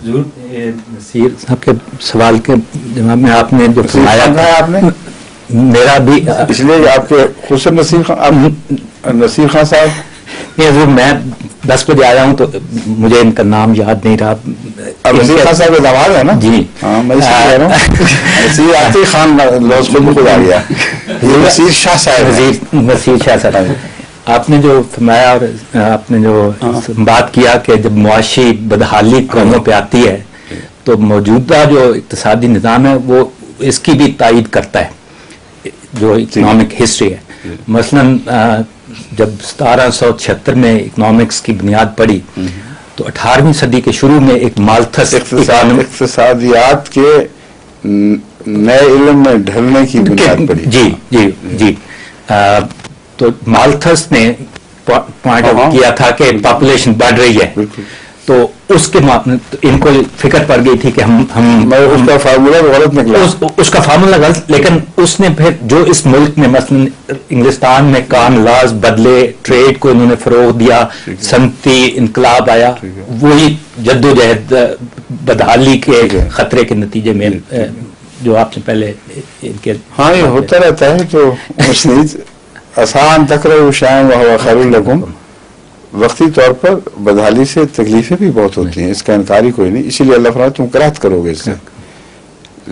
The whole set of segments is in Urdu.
نصیر صاحب کے سوال کے جواب میں آپ نے جو فرمایا تھا آپ نے میرا بھی اس لیے آپ کے خود سے نصیر خان صاحب میں 10 بجے آیا ہوں تو مجھے ان کا نام یاد نہیں رہا. اب نصیر خان صاحب کا داماد ہے نا؟ جی ہاں میں اس لیے کہہ رہا ہوں نصیر عاطف خان لوز خود آ گیا نصیر شاہ صاحب نصیر شاہ صاحب آپ نے جو فرمایا اور آپ نے جو بات کیا کہ جب معاشی بدحالی قوموں پہ آتی ہے تو موجودہ جو اقتصادی نظام ہے وہ اس کی بھی تائید کرتا ہے جو اکنامک ہسٹری ہے. مثلاً جب 1776 میں اکنامکس کی بنیاد پڑی تو 18ویں صدی کے شروع میں ایک مالتھس اقتصادیات کے نئے علم میں ڈھلنے کی بنیاد پڑی. جی جی جی تو مالتھس نے پوائنٹ آؤٹ کیا تھا کہ پاپولیشن بڑھ رہی ہے تو اس کے ان کو فکر پڑ گئی تھی کہ ہم اس کا فارمولا غلط نکلا اس کا فارمولا غلط لیکن اس نے پھر جو اس ملک میں مثلا انگلستان میں کان لاز بدلے ٹریڈ کو انہوں نے فروغ دیا صنعتی انقلاب آیا وہی جدوجہد بدحالی کے خطرے کے نتیجے میں جو آپ سے پہلے ان کے ہاں یہ ہوتا رہتا ہے تو آسان تکرہ شائن و خیر لکم وقتی طور پر بدحالی سے تکلیفیں بھی بہت ہوتی ہیں اس کا انکار ہی کوئی نہیں اسی لیے اللہ فرماتا تم کراہت کرو گے اس سے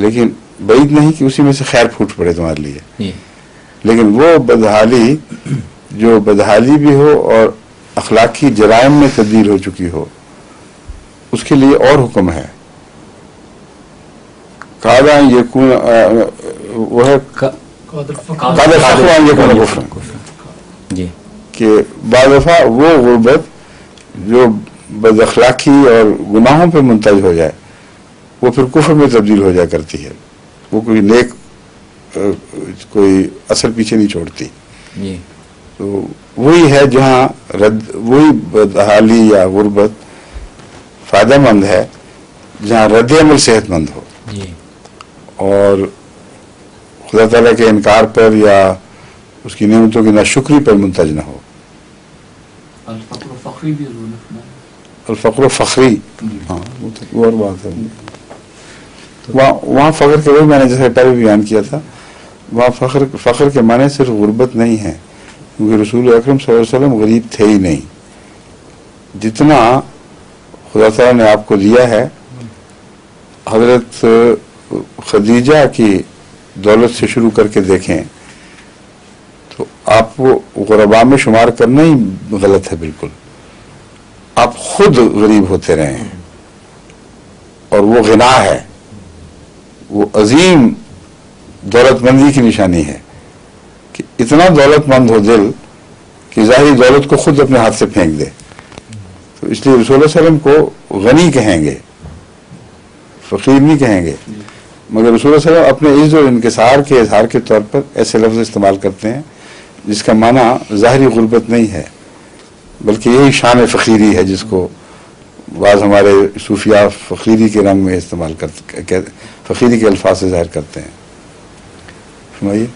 لیکن بعید نہیں کہ اسی میں سے خیر پھوٹ پڑے تمہارے لیے لیکن وہ بدحالی جو بدحالی بھی ہو اور اخلاقی جرائم میں تبدیل ہو چکی ہو اس کے لیے اور حکم ہے قاعدہ یکون وہ ہے جی کہ بعض دفعہ وہ غربت جو بد اخلاقی اور گناہوں پہ منتج ہو جائے وہ پھر کفر میں تبدیل ہو جایا کرتی ہے وہ کوئی نیک کوئی اثر پیچھے نہیں چھوڑتی. تو وہی ہے جہاں وہی بدحالی یا غربت فائدہ مند ہے جہاں رد عمل صحت مند ہو اور خدا تعالیٰ کے انکار پر یا اس کی نعمتوں کی ناشکری پر منتج نہ ہو. الفقر فخری ہاں وہ اور بات ہے وہاں فخر کے وہی میں نے جیسے پہلے بھی بیان کیا تھا وہاں فخر کے معنی صرف غربت نہیں ہے کیونکہ رسول اکرم صلی اللہ علیہ وسلم غریب تھے ہی نہیں. جتنا خدا تعالیٰ نے آپ کو دیا ہے حضرت خدیجہ کی دولت سے شروع کر کے دیکھیں تو آپ کو غرباء میں شمار کرنا ہی غلط ہے بالکل. آپ خود غریب ہوتے رہے ہیں اور وہ غنا ہے وہ عظیم دولت مندی کی نشانی ہے کہ اتنا دولت مند ہو دل کہ ظاہری دولت کو خود اپنے ہاتھ سے پھینک دے. تو اس لیے رسول اللہ علیہ وسلم کو غنی کہیں گے فقیر نہیں کہیں گے مگر رسول اللہ علیہ وسلم اپنے عز و انکسار کے اظہار کے طور پر ایسے لفظ استعمال کرتے ہیں جس کا معنی ظاہری غربت نہیں ہے بلکہ یہی شان فقیری ہے جس کو بعض ہمارے صوفیاء فقیری کے رنگ میں استعمال کرتے فقیری کے الفاظ سے ظاہر کرتے ہیں. سمجھیے.